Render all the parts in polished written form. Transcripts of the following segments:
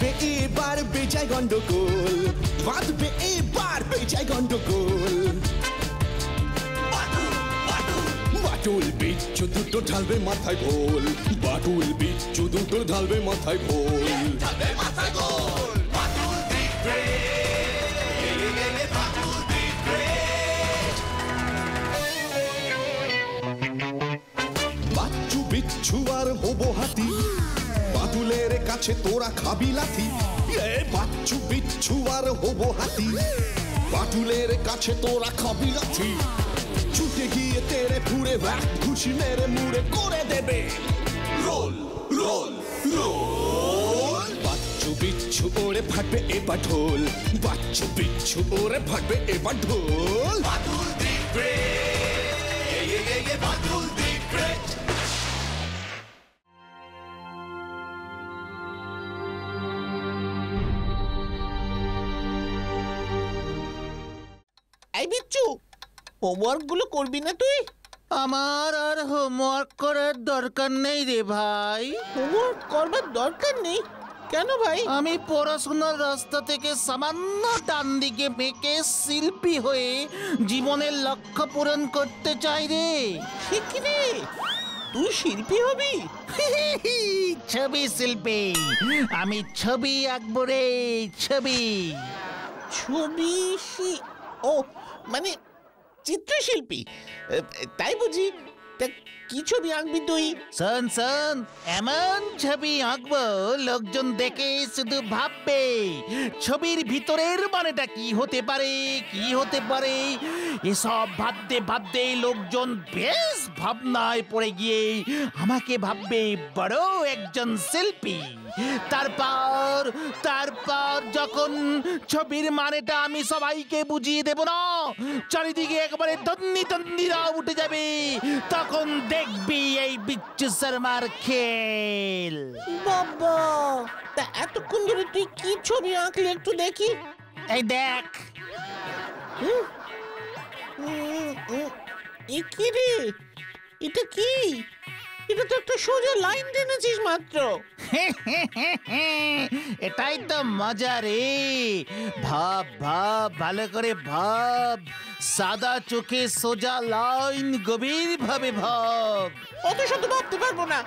বাঁধবে এবার বেজায় গন্ডগোল, বাঁধবে এবার বেজায় গন্ডগোল। বাটুল বিচ্ছু দুটো ঢালবে মাথায় ভোল, বাটুল বিচ্ছু দুটো ঢালবে মাথায় ভোল। বাচ্চু বিচ্ছু আর হবো হাতি, বাটুলের কাছে তোরা খাবি লাথি। বাচ্চু বিচ্ছু আর হবো হাতি, বাটুলের কাছে তোরা খাবি লাথি। ছুটে গিয়ে তেরে ফুড়ে ঘুষি মেরে মুড়ে করে দেবে রোল রোল রোল। বাচ্চু বিচ্ছু ওরে ফাটবে এবার ঢোল, বাচ্চু বিচ্ছু ওরে ফাটবে এবার ঢোল। বাটুল দি গ্রেট, বাটুল দি গ্রেট। এই বিচ্ছু, হোমওয়ার্ক গুলো করবি না তুই? আমার আর হোমওয়ার্ক করার দরকার নেই রে ভাই। হোমওয়ার্ক করবার দরকার নেই কেন ভাই? আমি পড়াশোনার রাস্তা থেকে সামান্য ডান দিকে বেঁকে শিল্পী হয়ে জীবনের লক্ষ্য পূরণ করতে চাই রে। সে কি রে, তুই শিল্পী হবি? ছবি শিল্পী, আমি ছবি আঁকবো রে, ছবি। ছবি ও মানে চিত্রশিল্পী, তাই বুঝি? তা কি ছবি আঁকবি তুই? শোন শোন, এমন ছবি আঁকবো লোকজন দেখে শুধু ভাববে ছবির ভিতরের মানেটা কি হতে পারে, কি হতে পারে। এসব ভাবতে ভাবতে লোকজন বেশ ভাবনায় পড়ে গিয়ে আমাকে ভাববে বড় একজন শিল্পী। তারপর তারপর যখন ছবির মানেটা আমি সবাইকে বুঝিয়ে দেব না, চারিদিকে একবারে তন্নি তন্দিরা উঠে যাবে, তখন দেখবি এই বিচ্ছু শর্মার খেল। বাবা, তা এতক্ষণ ধরে তুই কি ছবি আঁকলি একটু দেখি। এই দেখ। এ কি রে, এটা কি? এটা তো একটা সোজা লাইন টেনেছিস মাত্র। এটাই তো মজা রে। ভাব ভাব, ভালো করে ভাব। সাদা চোখে সোজা লাইন, গভীর ভাবে ভাব। অত শত ভাবতে পারবো না,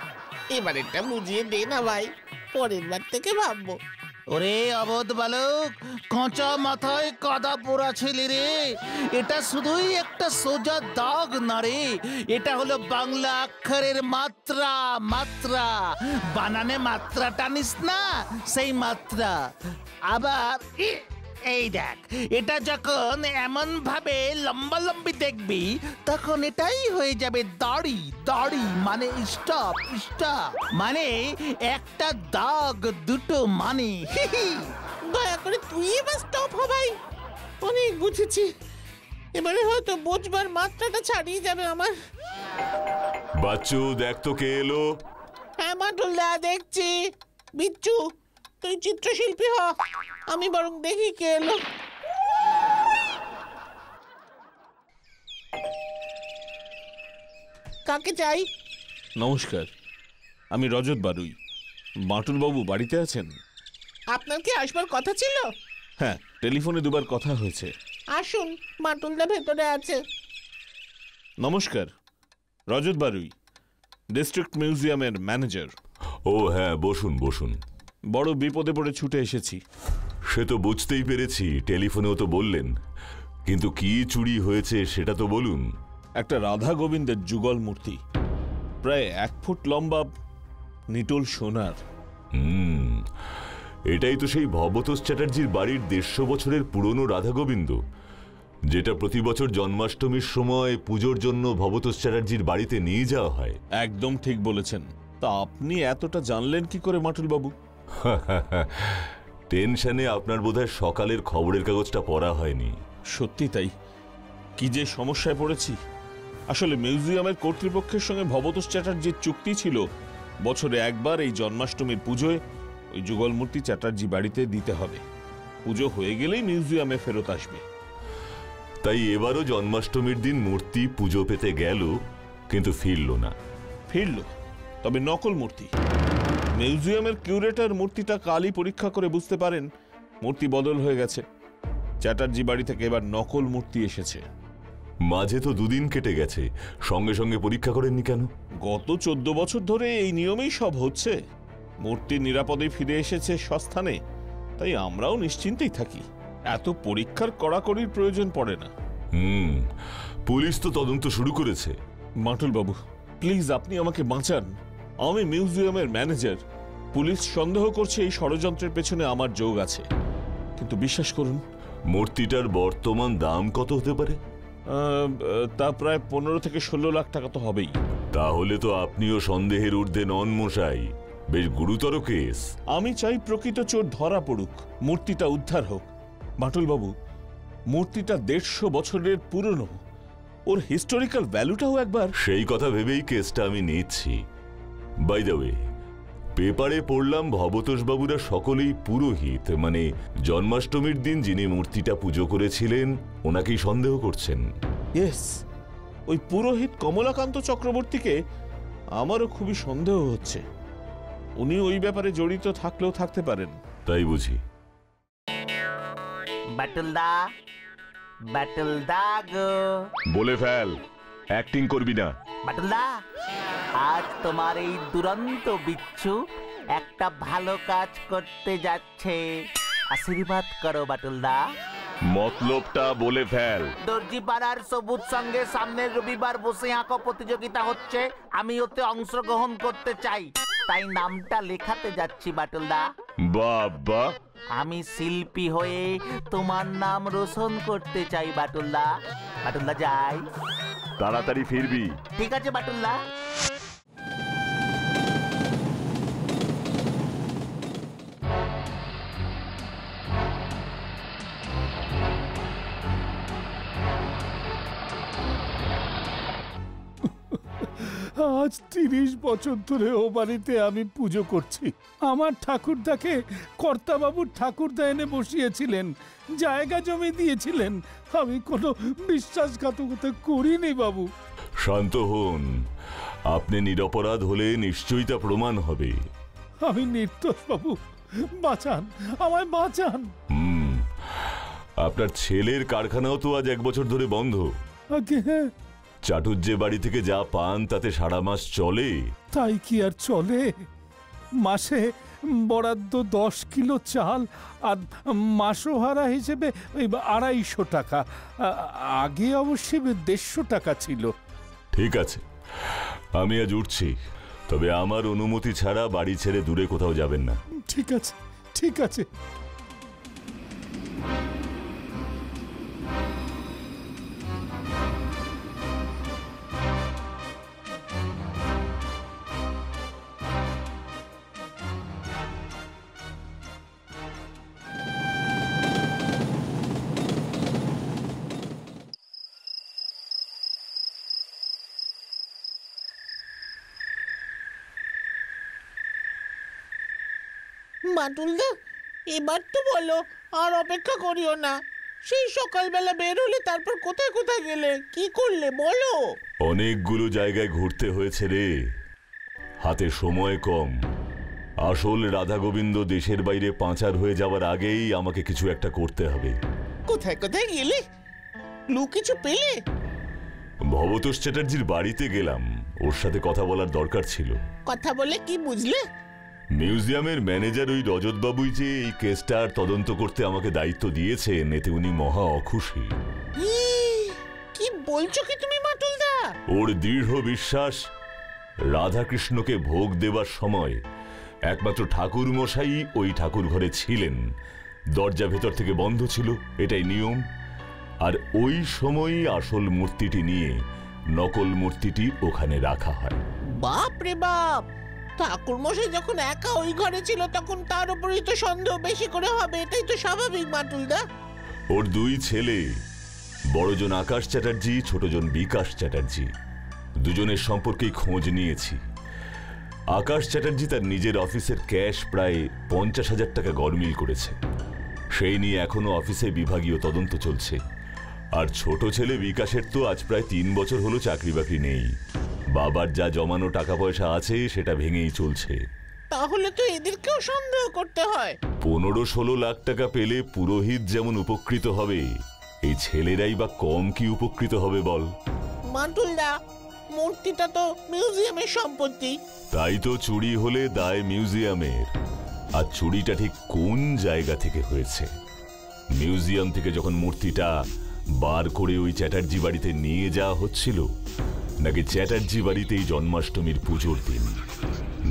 এবার এটা বুঝিয়ে দে না ভাই, পরের বার থেকে ভাববো। ওরে অবোধ বালক, কাঁচা মাথায় কাদা পোড়া ছেলে রে। এটা শুধুই একটা সোজা দাগ না রে, এটা হলো বাংলা অক্ষরের মাত্রা। মাত্রা বানানে মাত্রা টানিস না, সেই মাত্রা। আবার এই দেখ, এটা যখন এমন ভাবে লম্বা লম্বি দেখবি, তখন এটাই হয়ে যাবে দাড়ি। দাড়ি মানে স্টপ, স্টপ মানে একটা দাগ, দুটো মানে। দয়া করে তুই এবার স্টপ হ ভাই, অনেক বুঝেছি। এবারে হয়তো বুঝবার মাত্রাটা ছাড়িয়ে যাবে আমার। বাচ্চু, দেখ তো কে এলো। হ্যাঁ মাটুলদা, দেখছি। বিচ্ছু, তুই চিত্রশিল্পী হ, আমি বরং দেখি কে এলো। কাকে চাই? নমস্কার, আমি রজত বারুই। বাটুল বাবু বাড়িতে আছেন? আপনার কি আসবার কথা ছিল? হ্যাঁ, টেলিফোনে দুবার কথা হয়েছে। আসুন, মাটুলদা ভেতরে আছে। নমস্কার, রজত বারুই, ডিস্ট্রিক্ট মিউজিয়ামের ম্যানেজার। ও হ্যাঁ, বসুন বসুন। বড় বিপদে পড়ে ছুটে এসেছি। সে তো বুঝতেই পেরেছি, টেলিফোনেও তো বললেন, কিন্তু কি চুরি হয়েছে সেটা তো বলুন। একটা রাধা গোবিন্দের যুগল মূর্তি, প্রায় 1 ফুট লম্বা, নিটোল সোনার। এটাই তো সেই ভবতোষ চ্যাটার্জির বাড়ির 150 বছরের পুরনো রাধা গোবিন্দ, যেটা প্রতি বছর জন্মাষ্টমীর সময় পুজোর জন্য ভবতোষ চ্যাটার্জির বাড়িতে নিয়ে যাওয়া হয়। একদম ঠিক বলেছেন। তা আপনি এতটা জানলেন কি করে মাটুল বাবু? টেনশনে আপনার বোধহয় সকালের খবরের কাগজটা পড়া হয়নি। সত্যি তাই, কি যে সমস্যায় পড়েছি। আসলে মিউজিয়ামের কর্তৃপক্ষের সঙ্গে ভবতোষ চ্যাটার্জির চুক্তি ছিল, বছরে একবার এই জন্মাষ্টমীর পুজোয় ওই যুগল মূর্তি চ্যাটার্জি বাড়িতে দিতে হবে। পুজো হয়ে গেলেই মিউজিয়ামে ফেরত আসবে। তাই এবারও জন্মাষ্টমীর দিন মূর্তি পুজো পেতে গেল, কিন্তু ফিরল না। ফিরল, তবে নকল মূর্তি। মিউজিয়ামের কিউরেটর মূর্তিটা কালই পরীক্ষা করে বুঝতে পারেন মূর্তি বদল হয়ে গেছে। চ্যাটার্জি বাড়ি থেকে এবার নকল মূর্তি এসেছে। মাঝে তো দুদিন কেটে গেছে, সঙ্গে সঙ্গে পরীক্ষা করেননি কেন? গত 14 বছর ধরে এই নিয়মেই সব হচ্ছে। মূর্তি নিরাপদে ফিরে এসেছে সস্থানে, তাই আমরাও নিশ্চিন্তেই থাকি। এত পরীক্ষার কড়াকড়ির প্রয়োজন পড়ে না। পুলিশ তো তদন্ত শুরু করেছে। মাটুল বাবু, প্লিজ আপনি আমাকে বাঁচান। আমি মিউজিয়ামের ম্যানেজার। পুলিশ সন্দেহ করছে এই ষড়যন্ত্রের পেছনে আমার যোগ আছে, কিন্তু বিশ্বাস করুন। মূর্তিটার বর্তমান দাম কত হতে পারে? তা প্রায় 15 থেকে 16 লাখ টাকা তো হবেই। তাহলে তো আপনিও সন্দেহের ঊর্ধ্বে নন মশাই, বেশ গুরুতর কেস। আমি চাই প্রকৃত চোর ধরা পড়ুক, মূর্তিটা উদ্ধার হোক। মাটুল বাবু, মূর্তিটা 150 বছরের পুরনো, ওর হিস্টোরিক্যাল ভ্যালুটাও একবার। সেই কথা ভেবেই কেসটা আমি নিচ্ছি। বাই দ্য ওয়ে, পেপারে পড়লাম ভবতোষ বাবুরা সকলেই পুরোহিত, মানে জন্মাষ্টমীর দিন যিনি মূর্তিটা পুজো করেছিলেন ওনাকেই সন্দেহ করছেন। ইয়েস, ওই পুরোহিত কমলাকান্ত চক্রবর্তীকে আমারও খুবই সন্দেহ হচ্ছে। উনি ওই ব্যাপারে জড়িত থাকলেও থাকতে পারেন। তাই বুঝি? বাটুলদা গো, বলে ফেল, অ্যাক্টিং করবি না। বাটুলদা, আজ তোমার এই দুরন্ত বিচ্ছু একটা ভালো কাজ করতে যাচ্ছে, আশীর্বাদ করো বাটুলদা। মতলবটা বলে ফেল। দর্জি পাড়ার সবুজ সঙ্গে সামনের রবিবার বসে আঁকো প্রতিযোগিতা হচ্ছে, আমি ওতে অংশগ্রহণ করতে চাই, তাই নামটা লেখাতে যাচ্ছি বাটুলদা। বাবা, আমি শিল্পী হয়ে তোমার নাম রোশন করতে চাই বাটুলদা। বাটুলদা যাই। তাড়াতাড়ি ফিরবি। ঠিক আছে বাটুলদা। আজ 30 বছর ধরে ও বাড়িতে আমি পুজো করছি। আমার ঠাকুরদাকে কর্তাবাবুর ঠাকুরদা এনে বসিয়েছিলেন, জায়গা জমি দিয়েছিলেন। আমি কোনো বিশ্বাসঘাতকতা করিনি বাবু। শান্ত হন, আপনি নিরপরাধ হলে নিশ্চয়ই তা প্রমাণ হবে। আমি নির্দোষ বাবু, বাঁচান, আমায় বাঁচান। আপনার ছেলের কারখানাও তো আজ 1 বছর ধরে বন্ধ। আগে হ্যাঁ। চাটুর্যে বাড়ি থেকে যা পান তাতে সারা মাস চলে। তাই কি আর চলে? মাসে বরাদ্দ 10 কিলো চাল আর মাসোহারা হিসেবে 250 টাকা। আগে অবশ্যই 150 টাকা ছিল। ঠিক আছে, আমি আজ উঠছি, তবে আমার অনুমতি ছাড়া বাড়ি ছেড়ে দূরে কোথাও যাবেন না। ঠিক আছে, ঠিক আছে। বাটুলদা, এবার তো বলো, আর অপেক্ষা করিও না। সেই সকালবেলা বের হলে, তারপর কোথায় কোথায় গেলে, কি করলে বলো? অনেকগুলো জায়গায় ঘুরতে হয়েছে রে, হাতে সময় কম। আসল রাধা গোবিন্দ দেশের বাইরে পাচার হয়ে যাওয়ার আগেই আমাকে কিছু একটা করতে হবে। কোথায় কোথায় গেলে? ক্লু কিছু পেলে? ভবতোষ চ্যাটার্জির বাড়িতে গেলাম, ওর সাথে কথা বলার দরকার ছিল। কথা বলে কি বুঝলে? মিউজিয়ামের ম্যানেজার ওই রজতবাবুই যে এই কেসটার তদন্ত করতে আমাকে দায়িত্ব দিয়েছেন, এতে উনি মহা অখুশি। কি বলছো কি তুমি মাটুলদা? ওর দৃঢ় বিশ্বাস, রাধাকৃষ্ণকে ভোগ দেবার সময় একমাত্র ঠাকুর মশাই ওই ঠাকুর ঘরে ছিলেন। দরজা ভেতর থেকে বন্ধ ছিল, এটাই নিয়ম। আর ওই সময়ই আসল মূর্তিটি নিয়ে নকল মূর্তিটি ওখানে রাখা হয়। বাপ রে বাপ! ঠাকুর মশাই যখন একা ওই ঘরে ছিল, তখন তার উপরই তো সন্দেহ বেশি করে হবে, এটাই তো স্বাভাবিক মাটুলদা। ওর 2 ছেলে, বড়জন আকাশ চ্যাটার্জি, ছোটজন বিকাশ চ্যাটার্জি, দুজনের সম্পর্কেই খোঁজ নিয়েছি। আকাশ চ্যাটার্জি তার নিজের অফিসের ক্যাশ প্রায় 50,000 টাকা গরমিল করেছে, সেই নিয়ে এখনো অফিসে বিভাগীয় তদন্ত চলছে। আর ছোট ছেলে বিকাশের তো আজ প্রায় 3 বছর হলো চাকরি বাকরি নেই। বাবার যা জমানো টাকা পয়সা আছে সেটা ভেঙেই চলছে। তাহলে তো এদেরকেও সন্দেহ করতে হয়। 15-16 লাখ টাকা পেলে পুরোহিত যেমন উপকৃত হবে, এই ছেলেরাই বা কম কি উপকৃত হবে বল? মাটুলদা, মূর্তিটা তো মিউজিয়ামের সম্পত্তি। তাই তো চুরি হলে দায় মিউজিয়ামের। আর চুরিটা ঠিক কোন জায়গা থেকে হয়েছে? মিউজিয়াম থেকে যখন মূর্তিটা বার করে ওই চ্যাটার্জি বাড়িতে নিয়ে যাওয়া হচ্ছিল, নাকি চ্যাটার্জি বাড়িতেই জন্মাষ্টমীর পুজোর দিন,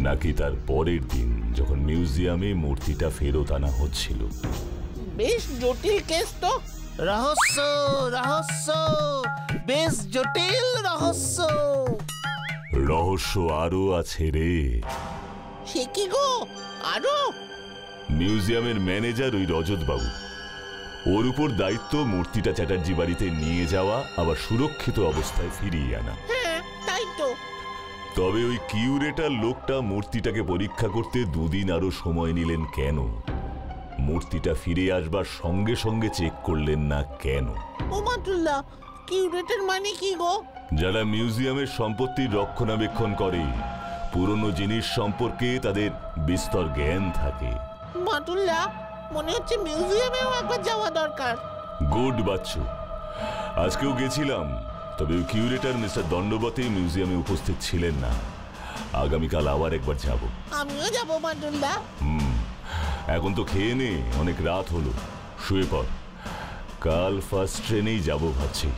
নাকি তার পরের দিন যখন মিউজিয়ামে মূর্তিটা ফেরত আনা হচ্ছিল? বেশ জটিল কেস তো। রহস্য রহস্য, বেশ জটিল রহস্য। রহস্য আরো আছে রে। সে কি গো? আরো? মিউজিয়ামের ম্যানেজার ওই রজত বাবু, ওর উপর দায়িত্ব মূর্তিটা চ্যাটার্জি বাড়িতে নিয়ে যাওয়া, আবার সুরক্ষিত অবস্থায় ফিরিয়ে আনা। হ্যাঁ, তাই তো। তবে ওই কিউরেটার লোকটা মূর্তিটাকে পরীক্ষা করতে 2 দিন আরো সময় নিলেন কেন? মূর্তিটা ফিরে আসবার সঙ্গে সঙ্গে চেক করলেন না কেন? ও মাটুলদা, কিউরেটের মানে কি গো? যারা মিউজিয়ামের সম্পত্তির রক্ষণাবেক্ষণ করে, পুরনো জিনিস সম্পর্কে তাদের বিস্তর জ্ঞান থাকে। মাটুলদা, মনে হচ্ছে মিউজিয়ামেও একবার যাওয়া দরকার। গুড বাচ্চু, আজকেও গেছিলাম, তবে ওই কিউরেটার মিস্টার দণ্ডবতে মিউজিয়ামে উপস্থিত ছিলেন না। আগামীকাল আবার একবার যাব। আমিও যাবো মাটুলদা। এখন তো খেয়ে নে, অনেক রাত হলো, শুয়ে পড়। কাল ফার্স্ট ট্রেনেই যাব ভাবছি।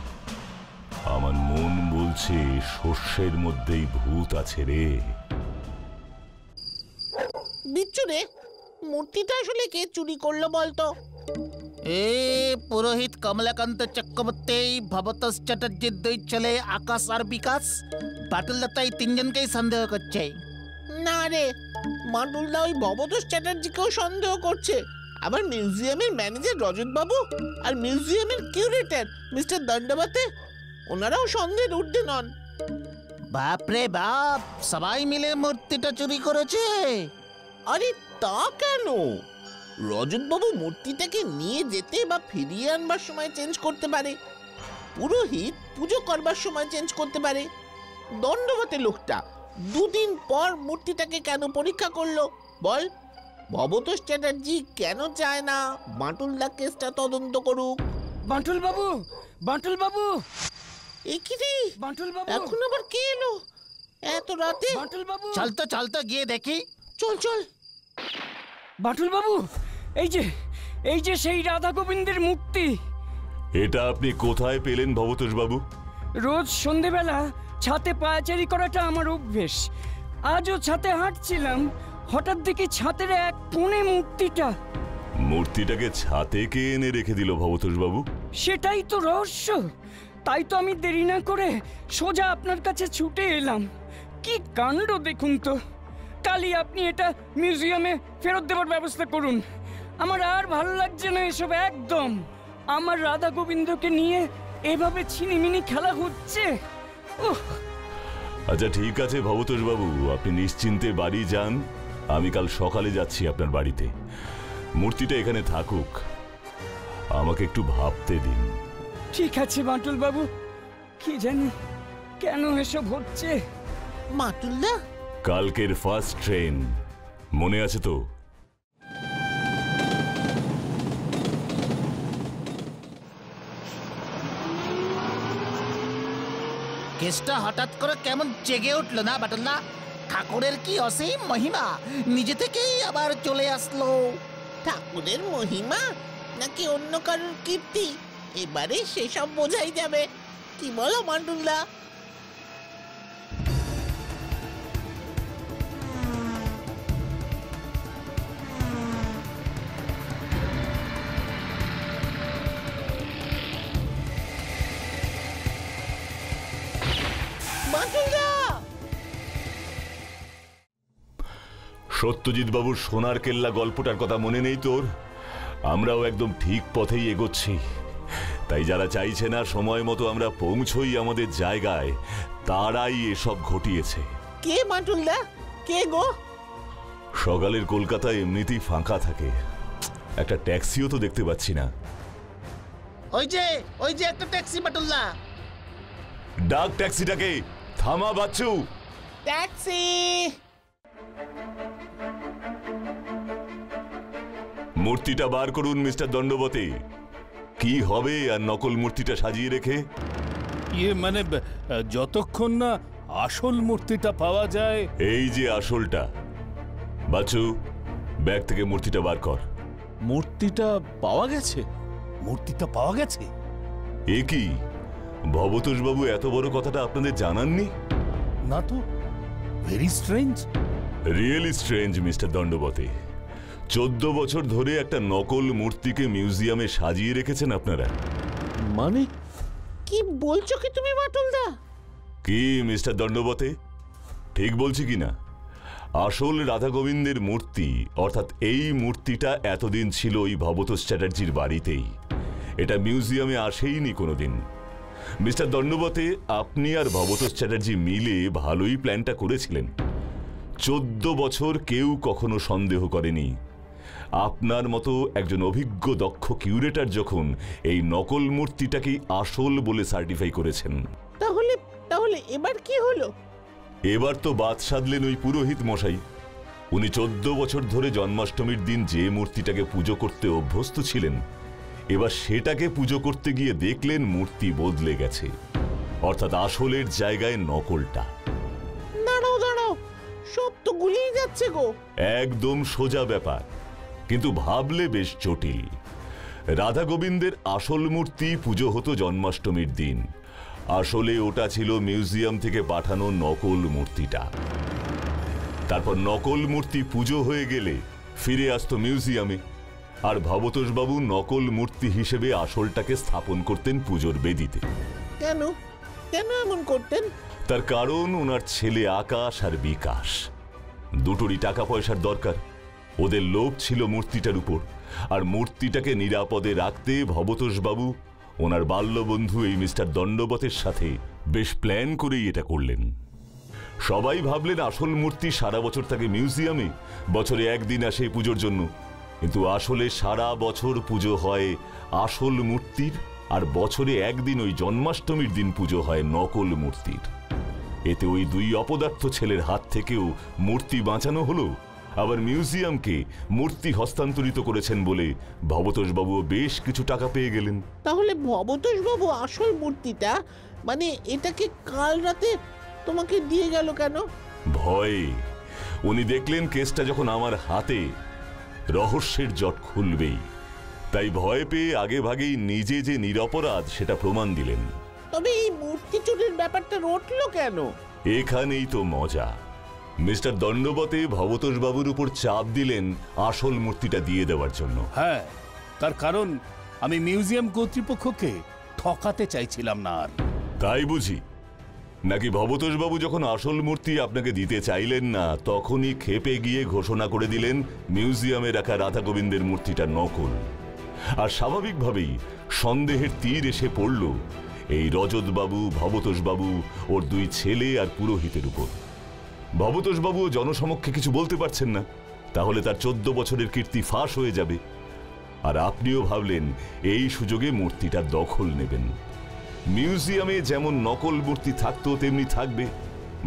আমার মন বলছে শস্যের মধ্যেই ভূত আছে রে। বিচ্ছু রে, মূর্তিটা আসলে কে চুরি করলো বলতো? এ পুরোহিত কমলাকান্ত চক্রবর্তী, ভবতোষ চ্যাটার্জির 2 ছেলে আকাশ আর বিকাশ। বাটুলদা তাই 3 জনকেই সন্দেহ করছে। না রে, মাটুলদা ওই ভবতোষ চ্যাটার্জিকেও সন্দেহ করছে। আবার মিউজিয়ামের ম্যানেজার রজত বাবু আর মিউজিয়ামের কিউরেটর মিস্টার দণ্ডবতে, ওনারাও সন্দেহের ঊর্ধ্বে নন। বাপরে বাপ, সবাই মিলে মূর্তিটা চুরি করেছে। আরে তা কেন? রজত বাবু মূর্তিটাকে নিয়ে যেতে বা ফিরিয়ে আনবার সময় চেঞ্জ করতে পারে, পুরোহিত পুজো করবার সময় চেঞ্জ করতে পারে। দণ্ডবতে লোকটা 2 দিন পর মূর্তিটাকে কেন পরীক্ষা করলো বল? ভবতোষ চ্যাটার্জি কেন চায় না বাটুলদা কেসটা তদন্ত করুক? বাঁটুল বাবু, বাঁটুল বাবু, এ কি রে, বাঁটুল বাবু, এখন আবার কে এলো এত রাতে? বাঁটুল বাবু, চলতো চলতো গিয়ে দেখি। চল চল। বাঁটুল বাবু, এই যে সেই রাধা গোবিন্দের মূর্তি। এটা আপনি কোথায় পেলেন ভবতোষ বাবু? রোজ সন্ধেবেলা ছাতে পায়চারি করাটা আমার অভ্যেস। আজও ছাতে হাঁটছিলাম, হঠাৎ দেখি ছাতের এক কোণে মূর্তিটা। মূর্তিটাকে ছাতে কে এনে রেখে দিল ভবতোষ বাবু? সেটাই তো রহস্য। তাই তো আমি দেরি না করে সোজা আপনার কাছে ছুটে এলাম। কি কাণ্ড দেখুন তো! কালই আপনি এটা মিউজিয়ামে ফেরত দেওয়ার ব্যবস্থা করুন। আমার আর ভালো লাগছে না এসব একদম। আমার রাধা গোবিন্দকে নিয়ে এভাবে ছিনিমিনি খেলা হচ্ছে। আচ্ছা ঠিক আছে ভবতোষ বাবু, আপনি নিশ্চিন্তে বাড়ি যান। আমি কাল সকালে যাচ্ছি আপনার বাড়িতে। মূর্তিটা এখানে থাকুক, আমাকে একটু ভাবতে দিন। ঠিক আছে বাঁটুল বাবু, কি জানি কেন এসব হচ্ছে। মাটুলদা, কালকের ফার্স্ট ট্রেন মনে আছে তো? কেসটা হঠাৎ করে কেমন জেগে উঠলো না বাটুলদা? ঠাকুরের কি অসীম মহিমা, নিজে থেকেই আবার চলে আসলো। ঠাকুরের মহিমা নাকি অন্য কারোর কীর্তি, এবারে সেসব বোঝাই যাবে। কি বলো মাটুলদা? সত্যজিৎ বাবুর সোনার কেল্লা গল্পটার কথা মনে নেই তোর? আমরাও একদম ঠিক পথেই এগোচ্ছি। তাই যারা চাইছে না সময় মতো আমরা পৌঁছই আমাদের জায়গায়, তারাই এসব ঘটিয়েছে। কে মাটুলদা, কে গো? সকালের কলকাতা এমনিতেই ফাঁকা থাকে, একটা ট্যাক্সিও তো দেখতে পাচ্ছি না। ওই যে একটা ট্যাক্সি বাটুলদা। ডাক ট্যাক্সিটাকে। থামা বাচ্চু। ট্যাক্সি। মূর্তিটা বার করুন মিস্টার দণ্ডবতে। কি হবে আর নকল মূর্তিটা সাজিয়ে রেখে? মানে যতক্ষণ না আসল মূর্তিটা পাওয়া যায়। এই যে আসলটা। বাচ্চু, ব্যাগ থেকে মূর্তিটা বার কর। মূর্তিটা পাওয়া গেছে? মূর্তিটা পাওয়া গেছে? এ কি ভবতোষ বাবু, এত বড় কথাটা আপনাদের জানাননি? না তো, very strange. Really strange mister Dandavate. 14 বছর ধরে একটা নকল মূর্তিকে মিউজিয়ামে সাজিয়ে রেখেছেন আপনারা। মানে কি বলছো কি তুমি বাটুলদা? কি মিস্টার দণ্ডবতে, ঠিক বলছি কি না? আসল রাধা গোবিন্দের মূর্তি, অর্থাৎ এই মূর্তিটা এতদিন ছিল ওই ভবতোষ চ্যাটার্জির বাড়িতেই। এটা মিউজিয়ামে আসেইনি কোনোদিন। মিস্টার দণ্ডবতে, আপনি আর ভবতোষ চ্যাটার্জি মিলে ভালোই প্ল্যানটা করেছিলেন। 14 বছর কেউ কখনো সন্দেহ করেনি। আপনার মতো একজন অভিজ্ঞ দক্ষ কিউরেটর যখন এই নকল মূর্তিটাকেই আসল বলে সার্টিফাই করেছেন। তাহলে তাহলে এবার কি হলো? এবার তো বাদ সাধলেন ওই পুরোহিত মশাই। উনি 14 বছর ধরে জন্মাষ্টমীর দিন যে মূর্তিটাকে পুজো করতে অভ্যস্ত ছিলেন, এবার সেটাকে পুজো করতে গিয়ে দেখলেন মূর্তি বদলে গেছে, অর্থাৎ আসলের জায়গায় নকলটা। দাঁড়াও দাঁড়াও, সব তো গুলিয়ে যাচ্ছে গো। একদম সোজা ব্যাপার, কিন্তু ভাবলে বেশ জটিল। রাধা গোবিন্দের আসল মূর্তি পুজো হতো জন্মাষ্টমীর দিন। আসলে ওটা ছিল মিউজিয়াম থেকে পাঠানো নকল মূর্তিটা। তারপর নকল মূর্তি পুজো হয়ে গেলে ফিরে আসতো মিউজিয়ামে, আর ভবতোষবাবু নকল মূর্তি হিসেবে আসলটাকে স্থাপন করতেন পুজোর বেদিতে। কেন কেন এমন করতেন? তার কারণ ওনার ছেলে আকাশ আর বিকাশ দুটোরই টাকা পয়সার দরকার। ওদের লোভ ছিল মূর্তিটার উপর, আর মূর্তিটাকে নিরাপদে রাখতে ভবতোষবাবু ওনার বাল্যবন্ধু এই মিস্টার দণ্ডবতের সাথে বেশ প্ল্যান করেই এটা করলেন। সবাই ভাবলেন আসল মূর্তি সারা বছর থাকে মিউজিয়ামে, বছরে একদিন আসে পুজোর জন্য। কিন্তু আসলে সারা বছর পুজো হয় আসল মূর্তির, আর বছরে একদিন ওই জন্মাষ্টমীর দিন পুজো হয় নকল মূর্তির। এতে ওই দুই অপদার্থ ছেলের হাত থেকেও মূর্তি বাঁচানো হলো, আবার মিউজিয়ামকে মূর্তি হস্তান্তরিত করেছেন বলে ভবতোষবাবুও বেশ কিছু টাকা পেয়ে গেলেন। তাহলে ভবতোষবাবু আসল মূর্তিটা, মানে এটাকে কাল রাতে তোমাকে দিয়ে গেল কেন? ভয়ে। উনি দেখলেন কেসটা যখন আমার হাতে, রহস্যের জট খুলবেই, তাই ভয় পেয়ে আগে ভাগেই নিজে যে নিরপরাধ সেটা প্রমাণ দিলেন। তবে এই মূর্তি চুরির ব্যাপারটা রটলো কেন? এখানেই তো মজা। মিস্টার দণ্ডবতে ভবতোষবাবুর উপর চাপ দিলেন আসল মূর্তিটা দিয়ে দেওয়ার জন্য। হ্যাঁ, তার কারণ আমি মিউজিয়াম কর্তৃপক্ষকে ঠকাতে চাইছিলাম না। আর তাই বুঝি? নাকি ভবতোষবাবু যখন আসল মূর্তি আপনাকে দিতে চাইলেন না, তখনই ক্ষেপে গিয়ে ঘোষণা করে দিলেন মিউজিয়ামে রাখা রাধা গোবিন্দের মূর্তিটা নকল? আর স্বাভাবিকভাবেই সন্দেহের তীর এসে পড়ল এই রজতবাবু, ভবতোষবাবু, ওর দুই ছেলে আর পুরোহিতের উপর। ভবতোষবাবুও জনসমক্ষে কিছু বলতে পারছেন না, তাহলে তার 14 বছরের কীর্তি ফাঁস হয়ে যাবে। আর আপনিও ভাবলেন এই সুযোগে মূর্তিটা দখল নেবেন। মিউজিয়ামে যেমন নকল মূর্তি থাকতো তেমনি থাকবে,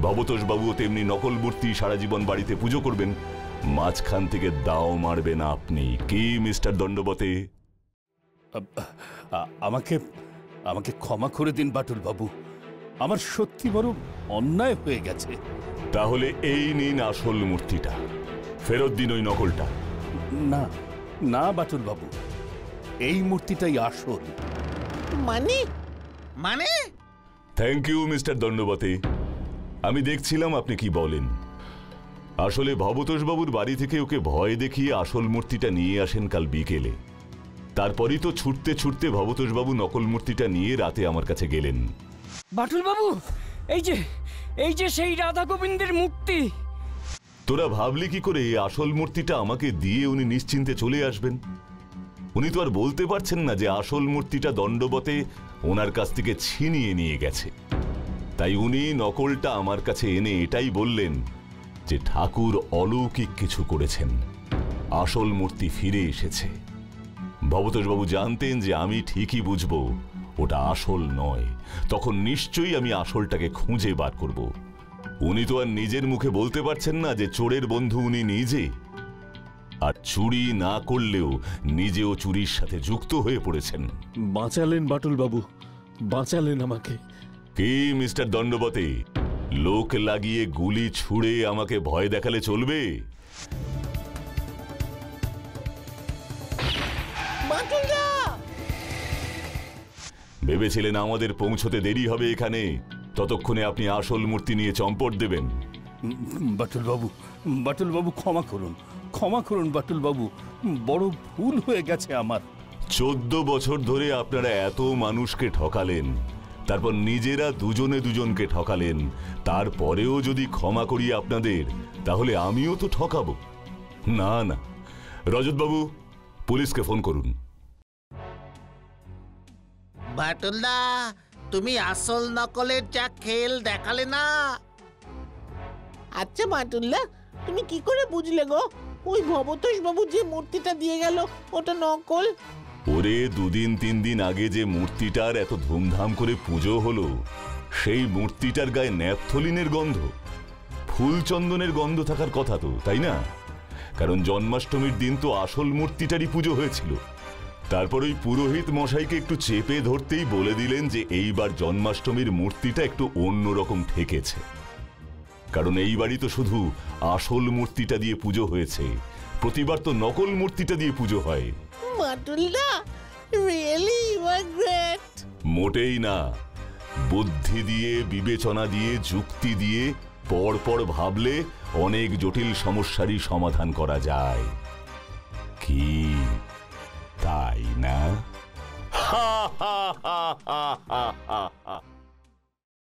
ভবতোষবাবুও তেমনি নকল মূর্তি সারা জীবন বাড়িতে পুজো করবেন। মাঝখান থেকে দাও মারবেন আপনি। কি মিস্টার দণ্ডবতে? আমাকে আমাকে ক্ষমা করে দিন বাটুল বাবু, আমার সত্যি বড় অন্যায় হয়ে গেছে। তাহলে এই নিন আসল মূর্তিটা, ফেরত দিন ওই নকলটা। না না বাটুল বাবু, এই মূর্তিটাই আসল। মানে মানে থ্যাংক ইউ মিস্টার দণ্ডবতে। আমি দেখছিলাম আপনি কি বলেন। আসলে ভবতোষবাবুর বাড়ি থেকে ওকে ভয় দেখিয়ে আসল মূর্তিটা নিয়ে আসেন কাল বিকেলে। তারপরই তো ছুটতে ছুটতে ভবতোষবাবু নকল মূর্তিটা নিয়ে রাতে আমার কাছে গেলেন। বাটুল বাবু, এই যে সেই রাধা গোবিন্দের মূর্তি। তোরা ভাবলি কি করে আসল মূর্তিটা আমাকে দিয়ে উনি নিশ্চিন্তে চলে আসবেন? উনি তো আর বলতে পারছেন না যে আসল মূর্তিটা দণ্ডবতে ওনার কাছ থেকে ছিনিয়ে নিয়ে গেছে। তাই উনি নকলটা আমার কাছে এনে এটাই বললেন যে ঠাকুর অলৌকিক কিছু করেছেন, আসল মূর্তি ফিরে এসেছে। ভবতোষবাবু জানতেন যে আমি ঠিকই বুঝবো ওটা আসল নয়, তখন নিশ্চয়ই আমি আসলটাকে খুঁজে বার করব। উনি তো আর নিজের মুখে বলতে পারছেন না যে চোরের বন্ধু উনি নিজে। আর চুরি না করলেও নিজেও চুরির সাথে যুক্ত হয়ে পড়েছেন। বাঁচালেন বাটুল বাবু, বাঁচালেন আমাকে। কি মিস্টার দণ্ডবতে, লোক লাগিয়ে গুলি ছুড়ে আমাকে ভয় দেখালে চলবে? ভেবেছিলেন আমাদের পৌঁছতে দেরি হবে এখানে, ততক্ষণে আপনি আসল মূর্তি নিয়ে চম্পট দেবেন। বাটুল বাবু ক্ষমা করুন, ক্ষমা করুন বাটুল বাবু, বড় ভুল হয়ে গেছে আমার। 14 বছর ধরে আপনারা এত মানুষকে ঠকালেন, তারপর নিজেরা দুজনে দুজনকে ঠকালেন, তারপরেও যদি ক্ষমা করি আপনাদের, তাহলে আমিও তো ঠকাবো। না না, রজতবাবু পুলিশকে ফোন করুন। বাটুলদা, তুমি আসল নকলের যা খেল দেখালে না। আচ্ছা বাটুল্লা, তুমি কি করে বুঝলে গো ওই ভবতোষ বাবু যে মূর্তিটা দিয়ে গেল ওটা নকল? ওরে 2 দিন 3 দিন আগে যে মূর্তিটার এত ধুমধাম করে পুজো হলো, সেই মূর্তিটার গায়ে ন্যাপথলিনের গন্ধ, ফুলচন্দনের গন্ধ থাকার কথা তো, তাই না? কারণ জন্মাষ্টমীর দিন তো আসল মূর্তিটারই পুজো হয়েছিল। তারপর ওই পুরোহিত মশাইকে একটু চেপে ধরতেই বলে দিলেন যে এইবার জন্মাষ্টমীর মূর্তিটা একটু অন্যরকম ঠেকেছে, কারণ এইবারই তো শুধু আসল মূর্তিটা দিয়ে পুজো হয়েছে, প্রতিবার তো নকল মূর্তিটা দিয়ে পুজো হয়। বাটুল্লা, রিয়েলি ইউ আর গ্রেট। মোটেই না, বুদ্ধি দিয়ে, বিবেচনা দিয়ে, যুক্তি দিয়ে পরপর ভাবলে অনেক জটিল সমস্যারই সমাধান করা যায়। কি তাই না?